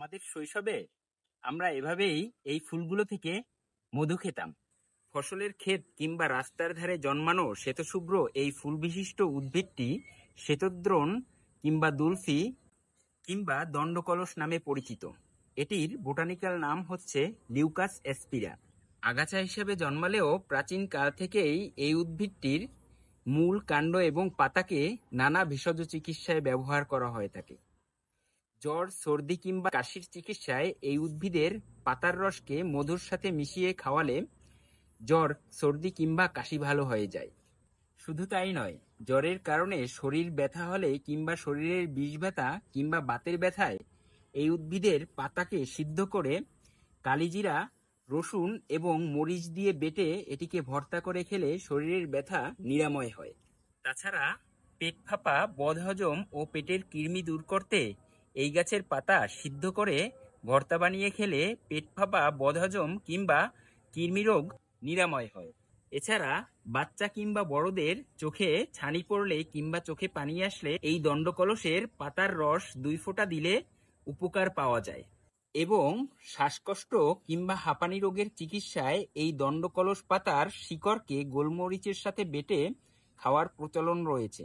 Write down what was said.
আমাদের শৈশবে আমরা এভাবেই এই ফুলগুলো থেকে মধু খেতাম। ফসলের ক্ষেত কিংবা রাস্তার ধারে জন্মানো শ্বেতশুভ্র এই ফুল বিশিষ্ট উদ্ভিদটি শ্বেতদ্রোণ কিংবা দুলফি কিংবা দণ্ডকলস নামে পরিচিত। এটির বোটানিক্যাল নাম হচ্ছে লিউকাস এসপিরা। আগাছা হিসেবে জন্মালেও প্রাচীন কাল থেকেই এই উদ্ভিদটির মূল, কাণ্ড এবং পাতাকে নানা ভেষজ চিকিৎসায় ব্যবহার করা হয়ে থাকে। জ্বর, সর্দি কিংবা কাশির চিকিৎসায় এই উদ্ভিদের পাতার রসকে মধুর সাথে মিশিয়ে খাওয়ালে জ্বর, সর্দি কিংবা কাশি ভালো হয়ে যায়। শুধু তাই নয়, জ্বরের কারণে শরীর ব্যথা হলে কিংবা শরীরের বিষ ব্যথা কিংবা বাতের ব্যথায় এই উদ্ভিদের পাতাকে সিদ্ধ করে কালিজিরা, রসুন এবং মরিচ দিয়ে বেটে এটিকে ভর্তা করে খেলে শরীরের ব্যথা নিরাময় হয়। তাছাড়া পেট ফাঁপা, বদহজম ও পেটের কৃমি দূর করতে এই গাছের পাতা সিদ্ধ করে ভর্তা বানিয়ে খেলে পেট ফাঁপা, বদহজম কিংবা কৃমি রোগ নিরাময় হয়। এছাড়া বাচ্চা কিংবা বড়দের চোখে ছানি পড়লে কিংবা চোখে পানি আসলে এই দণ্ডকলসের পাতার রস 2 ফোঁটা দিলে উপকার পাওয়া যায়। এবং শ্বাসকষ্ট কিংবা হাঁপানি রোগের চিকিৎসায় এই দণ্ডকলস পাতার শিকড়কে গোলমরিচের সাথে বেটে খাওয়ার প্রচলন রয়েছে।